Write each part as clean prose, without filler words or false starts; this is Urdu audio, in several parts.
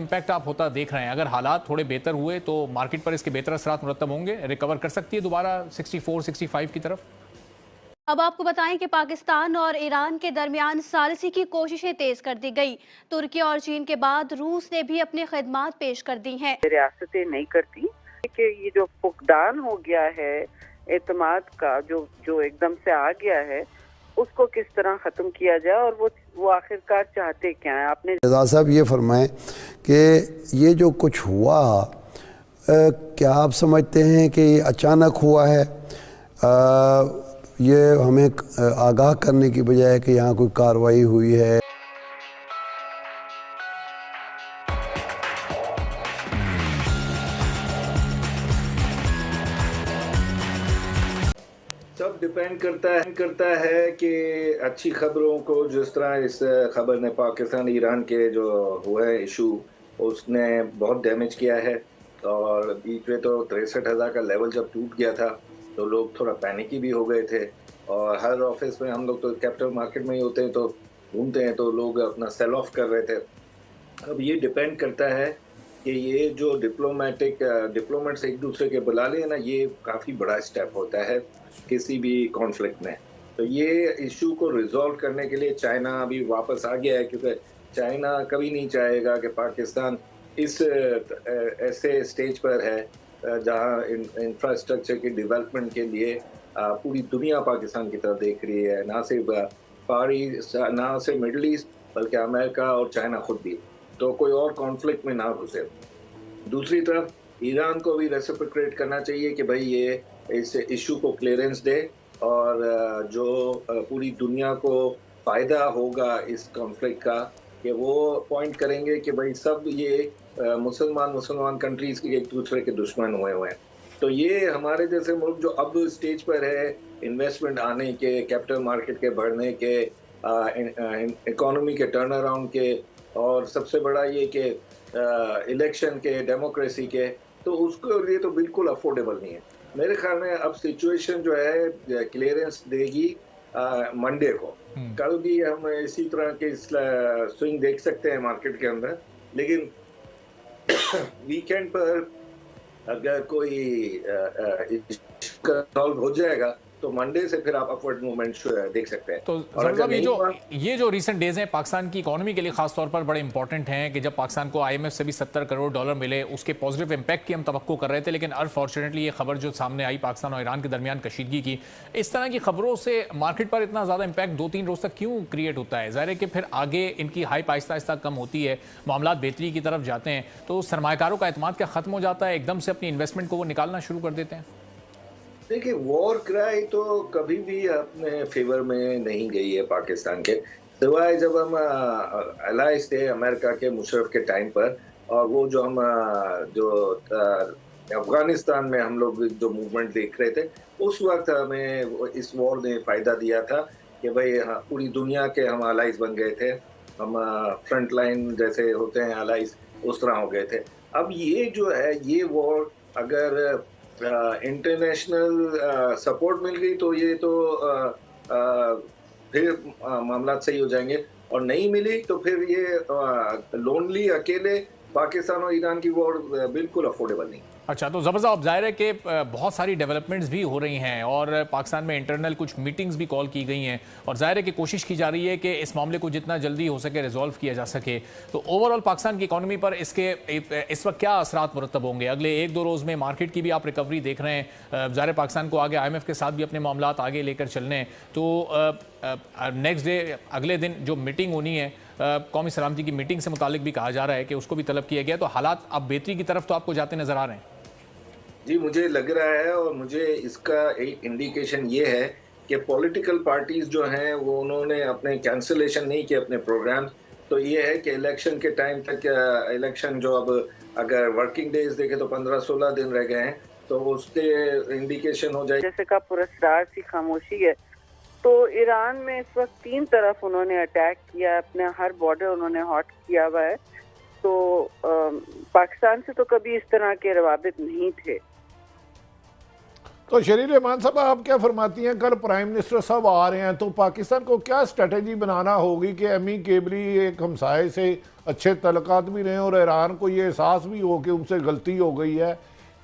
امپیکٹ آپ ہوتا دیکھ رہے ہیں؟ اگر حالات تھوڑے بہتر ہوئے تو مارکیٹ پر اس کے بہتر اثرات مرتب ہوں گے، ریکور کر سکتی ہے دوبارہ 64-65 کی طرف؟ اب آپ کو بتائیں کہ پاکستان اور ایران کے درمیان ثالثی کی کوششیں تیز کر دی گئی۔ ترکی اور چین کے بعد روس نے بھی اپنی خدمات پیش کر دی ہیں۔ ریاستیں نہیں کرتی کہ یہ جو فقدان ہو گیا ہے اعتماد کا، جو ایک دم سے آ گیا ہے، اس کو کس طرح ختم کیا جائے، اور وہ آخرکار چاہتے کیا ہیں؟ آپ نے رضا صاحب یہ فرمائیں کہ یہ جو کچھ ہوا، کیا آپ سمجھتے ہیں کہ یہ اچانک ہوا ہے؟ یہ ہمیں آگاہ کرنے کی بجائے کہ یہاں کوئی کارروائی ہوئی ہے؟ سب ڈیپینڈ کرتا ہے کہ اچھی خبروں کو، جس طرح اس خبر نے پاکستان ایران کے جو ہوا ہے ایشو، اس نے بہت ڈیمیج کیا ہے، اور بیچ میں تو 63,000 کا لیول جب ٹوٹ گیا تھا تو لوگ تھوڑا پینیکی بھی ہو گئے تھے، اور ہر آفس میں ہم لوگ تو کیپٹل مارکیٹ میں ہی ہوتے ہیں تو گھومتے ہیں، تو لوگ اپنا سیل آف کر رہے تھے۔ اب یہ ڈیپینڈ کرتا ہے کہ یہ جو ڈپلومیٹس ایک دوسرے کے بلا لیں نا، یہ کافی بڑا اسٹیپ ہوتا ہے کسی بھی کانفلکٹ میں۔ تو یہ ایشو کو ریزالو کرنے کے لیے چائنا ابھی واپس آ گیا ہے، کیونکہ چائنا کبھی نہیں چاہے گا کہ پاکستان اس ایسے اسٹیج پر ہے جہاں انفراسٹرکچر کی ڈیولپمنٹ کے لیے پوری دنیا پاکستان کی طرف دیکھ رہی ہے، نہ صرف مڈل ایسٹ بلکہ امریکہ اور چائنا خود بھی، تو کوئی اور کانفلکٹ میں نہ گھسے۔ دوسری طرف ایران کو بھی ریسپریکیٹ کرنا چاہیے کہ بھائی یہ اس ایشو کو کلیئرنس دے، اور جو پوری دنیا کو فائدہ ہوگا اس کانفلکٹ کا، کہ وہ پوائنٹ کریں گے کہ بھائی سب یہ مسلمان کنٹریز کے ایک دوسرے کے دشمن ہوئے ہیں۔ تو یہ ہمارے جیسے ملک جو اب اسٹیج پر ہے انویسٹمنٹ آنے کے، کیپٹل مارکیٹ کے بڑھنے کے، اکانومی کے ٹرن اراؤنڈ کے، اور سب سے بڑا یہ کہ الیکشن کے، ڈیموکریسی کے، تو اس کے لیے تو بالکل افورڈیبل نہیں ہے۔ میرے خیال میں اب سچویشن جو ہے کلیئرنس دے گی منڈے کو۔ کل بھی ہم اسی طرح کے سوئنگ دیکھ سکتے ہیں مارکیٹ کے اندر، لیکن ویکینڈ پر اگر کوئی سالو ہو جائے گا تو منڈے سے پھر آپ اپورڈ موومنٹ دیکھ سکتے ہیں۔ تو یہ جو ریسنٹ ڈیز ہیں پاکستان کی اکانومی کے لیے خاص طور پر بڑے امپورٹنٹ ہیں، کہ جب پاکستان کو آئی ایم ایف سے بھی $70 کروڑ ملے، اس کے پازیٹیو امپیکٹ کی ہم توقع کر رہے تھے، لیکن انفارچونیٹلی یہ خبر جو سامنے آئی پاکستان اور ایران کے درمیان کشیدگی کی، اس طرح کی خبروں سے مارکیٹ پر اتنا زیادہ امپیکٹ 2-3 روز تک کیوں کریٹ ہوتا ہے؟ ظاہر ہے کہ پھر آگے ان کی ہائپ آہستہ آہستہ کم ہوتی ہے، معاملات بہتری کی طرف جاتے ہیں، تو سرمایہ کاروں کا اعتماد کیا ختم ہو جاتا ہے؟ ایک دم سے اپنی انویسٹمنٹ کو وہ نکالنا شروع کر دیتے ہیں؟ دیکھیں، وار کرائی تو کبھی بھی اپنے فیور میں نہیں گئی ہے پاکستان کے، سوائے جب ہم الائز تھے امریکہ کے مشرف کے ٹائم پر، اور وہ جو افغانستان میں ہم لوگ جو موومنٹ دیکھ رہے تھے، اس وقت ہمیں اس وار نے فائدہ دیا تھا کہ بھئی پوری دنیا کے ہم الائز بن گئے تھے، ہم فرنٹ لائن جیسے ہوتے ہیں الائز، اس طرح ہو گئے تھے۔ اب یہ جو ہے یہ وار اگر انٹرنیشنل سپورٹ مل گئی تو یہ تو پھر معاملات صحیح ہو جائیں گے، اور نہیں ملی تو پھر یہ لونلی اکیلے پاکستان اور ایران کی وار بالکل افورڈیبل نہیں۔ اچھا، تو زبردست، اب ظاہر ہے کہ بہت ساری ڈیولپمنٹس بھی ہو رہی ہیں، اور پاکستان میں انٹرنل کچھ میٹنگز بھی کال کی گئی ہیں، اور ظاہر ہے کہ کوشش کی جا رہی ہے کہ اس معاملے کو جتنا جلدی ہو سکے ریزالو کیا جا سکے۔ تو اوورآل پاکستان کی اکانومی پر اس وقت کیا اثرات مرتب ہوں گے؟ اگلے 1-2 روز میں مارکیٹ کی بھی آپ ریکوری دیکھ رہے ہیں، ظاہر ہے پاکستان کو آگے آئی ایم ایف کے ساتھ بھی اپنے معاملات آگے لے کر چلنے ہیں، تو نیکسٹ ڈے اگلے دن جو میٹنگ ہونی ہے، قومی سلامتی کی میٹنگ سے متعلق بھی کہا جا رہا ہے کہ اس کو بھی طلب کیا گیا، تو حالات اب بہتری کی طرف تو آپ کو جاتے نظر آ رہے ہیں؟ جی، مجھے لگ رہا ہے، اور مجھے اس کا ایک انڈیکیشن یہ ہے کہ پولیٹیکل پارٹیز جو ہیں وہ انہوں نے اپنے کینسلیشن نہیں کیے اپنے پروگرام، تو یہ ہے کہ الیکشن کے ٹائم تک، الیکشن جو اب اگر ورکنگ ڈیز دیکھیں تو 15-16 دن رہ گئے ہیں، تو اس کے انڈیکیشن ہو جائے جیسے کا پراسرار سی خاموشی ہے۔ تو ایران میں اس وقت 3 طرف انہوں نے اٹیک کیا، اپنا ہر بارڈر انہوں نے ہاٹ کیا ہوا ہے، تو پاکستان سے تو کبھی اس طرح کے روابط نہیں تھے۔ تو شریر رحمان صاحب آپ کیا فرماتی ہیں، کل پرائم منسٹر صاحب آ رہے ہیں تو پاکستان کو کیا اسٹریٹجی بنانا ہوگی کہ ایمکیبلی ایک ہمسائے سے اچھے تعلقات بھی رہیں اور ایران کو یہ احساس بھی ہو کہ ان سے غلطی ہو گئی ہے،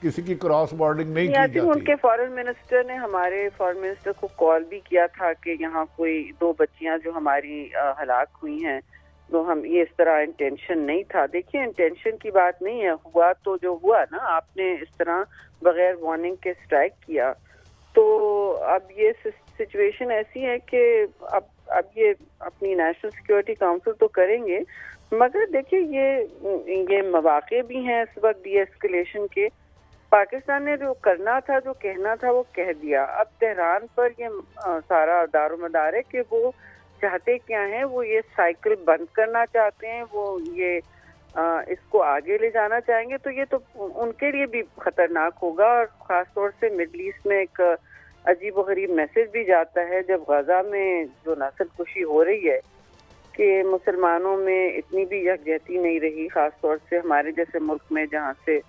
کسی کی کراس بارڈنگ نہیں کی جاتی؟ ان کے فارن منسٹر نے ہمارے فارن منسٹر کو کال بھی کیا تھا کہ یہاں کوئی 2 بچیاں جو ہماری ہلاک ہوئی ہیں، تو ہم یہ اس طرح انٹینشن نہیں تھا. دیکھیے انٹینشن کی بات نہیں ہے، ہوا تو جو ہوا نا، آپ نے اس طرح بغیر وارننگ کے اسٹرائک کیا. تو اب یہ سچویشن ایسی ہے کہ اب یہ اپنی نیشنل سیکیورٹی کاؤنسل تو کریں گے، مگر دیکھیے یہ مواقع بھی ہیں اس وقت ڈی ایسکلیشن کے. پاکستان نے جو کرنا تھا، جو کہنا تھا، وہ کہہ دیا. اب تہران پر یہ سارا دار و مدار ہے کہ وہ چاہتے کیا ہیں. وہ یہ سائیکل بند کرنا چاہتے ہیں، وہ یہ اس کو آگے لے جانا چاہیں گے. تو یہ تو ان کے لیے بھی خطرناک ہوگا، اور خاص طور سے مڈل ایسٹ میں ایک عجیب و غریب میسج بھی جاتا ہے جب غزہ میں جو نسل کشی ہو رہی ہے کہ مسلمانوں میں اتنی بھی یکجہتی نہیں رہی، خاص طور سے ہمارے جیسے ملک میں جہاں سے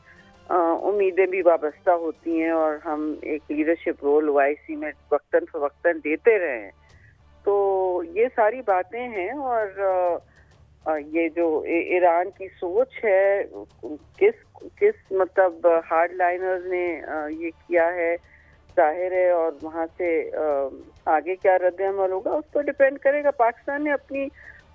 امیدیں بھی وابستہ ہوتی ہیں اور ہم ایک لیڈرشپ رول OIC میں وقتاً فوقتاً دیتے رہے ہیں. تو یہ ساری باتیں ہیں، اور یہ جو ایران کی سوچ ہے، کس مطلب ہارڈ لائنرز نے یہ کیا ہے ظاہر ہے، اور وہاں سے آگے کیا رد عمل ہوگا اس پر ڈیپینڈ کرے گا. پاکستان نے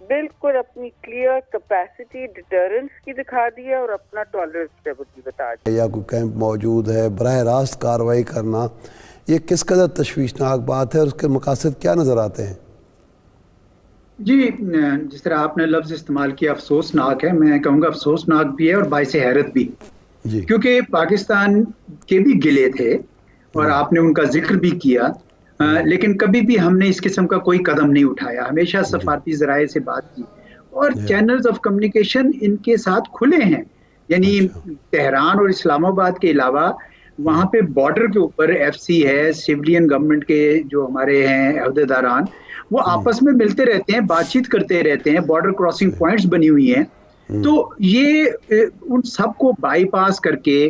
بالکل اپنی کلیئر کیپیسٹی ڈیٹرنس کی دکھا دی ہے اور اپنا ٹالرنس لیول بھی بتا دیا. یا کوئی کیمپ موجود ہے، براہ راست کارروائی کرنا، یہ کس قدر تشویشناک بات ہے اور اس کے مقاصد کیا نظر آتے ہیں؟ جی، جس طرح آپ نے لفظ استعمال کیا افسوسناک ہے، میں کہوں گا افسوسناک بھی ہے اور باعث حیرت بھی. جی، کیونکہ پاکستان کے بھی گلے تھے اور آپ نے ان کا ذکر بھی کیا، لیکن کبھی بھی ہم نے اس قسم کا کوئی قدم نہیں اٹھایا. ہمیشہ سفارتی ذرائع سے بات کی اور چینلز آف کمیونیکیشن ان کے ساتھ کھلے ہیں. یعنی تہران اور اسلام آباد کے علاوہ وہاں پہ بارڈر کے اوپر FC ہے، سویلین گورنمنٹ کے جو ہمارے ہیں عہدیداران، وہ آپس میں ملتے رہتے ہیں، بات چیت کرتے رہتے ہیں. بارڈر کراسنگ پوائنٹس بنی ہوئی ہیں. تو یہ ان سب کو بائی پاس کر کے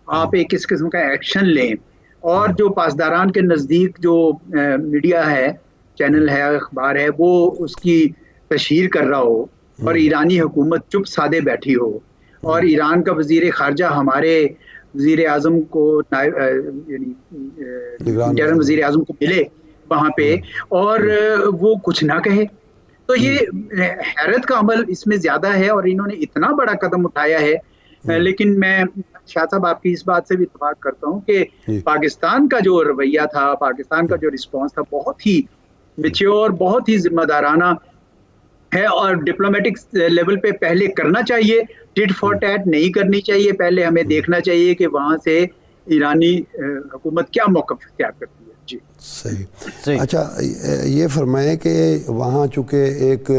آپ ایک اس قسم کا ایکشن لیں، اور جو پاسداران کے نزدیک جو میڈیا ہے، چینل ہے، اخبار ہے، وہ اس کی تشہیر کر رہا ہو اور ایرانی حکومت چپ سادے بیٹھی ہو، اور ایران کا وزیر خارجہ ہمارے وزیر اعظم کو انٹرم وزیر اعظم کو ملے وہاں پہ اور وہ کچھ نہ کہے، تو یہ حیرت کا عمل اس میں زیادہ ہے. اور انہوں نے اتنا بڑا قدم اٹھایا ہے. لیکن میں شاہ صاحب آپ کی اس بات سے بھی اتفاق کرتا ہوں کہ پاکستان کا جو رویہ تھا، پاکستان کا جو رسپانس تھا، بہت ہی میچیور، بہت ہی ذمہ دارانہ ہے. اور ڈپلومیٹک لیول پہ پہلے کرنا چاہیے، ٹٹ فار ٹیٹ نہیں کرنی چاہیے. پہلے ہمیں دیکھنا چاہیے کہ وہاں سے ایرانی حکومت کیا موقف اختیار کرتی ہے. جی صحیح. اچھا یہ فرمائیں کہ وہاں چونکہ ایک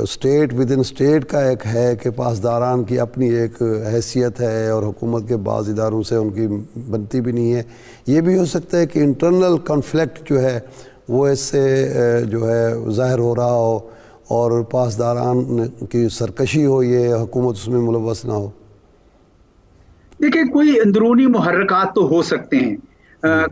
اسٹیٹ ود ان اسٹیٹ کا ایک ہے کہ پاسداران کی اپنی ایک حیثیت ہے اور حکومت کے بعض اداروں سے ان کی بنتی بھی نہیں ہے، یہ بھی ہو سکتا ہے کہ انٹرنل کنفلکٹ جو ہے وہ اس سے جو ہے ظاہر ہو رہا ہو اور پاسداران کی سرکشی ہو، یہ حکومت اس میں ملوث نہ ہو. دیکھیں کوئی اندرونی محرکات تو ہو سکتے ہیں،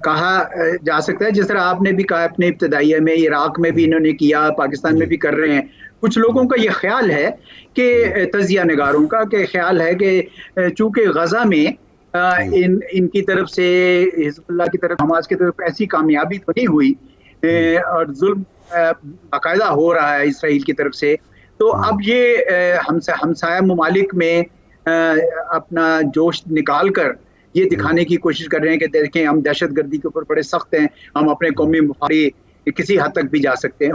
کہا جا سکتا ہے، جس طرح آپ نے بھی کہا اپنے ابتدائیہ میں، عراق میں بھی انہوں نے کیا، پاکستان میں بھی کر رہے ہیں. کچھ لوگوں کا یہ خیال ہے کہ تجزیہ نگاروں کا کہ خیال ہے کہ چونکہ غزہ میں ان کی طرف سے حزب اللہ کی طرف، حماس کی طرف ایسی کامیابی تو نہیں ہوئی اور ظلم باقاعدہ ہو رہا ہے اسرائیل کی طرف سے، تو اب یہ ہمسایہ ممالک میں اپنا جوش نکال کر یہ دکھانے کی کوشش کر رہے ہیں کہ دیکھیں ہم دہشت گردی کے اوپر بڑے سخت ہیں، ہم اپنے قومی مفاد کسی حد تک بھی جا سکتے ہیں.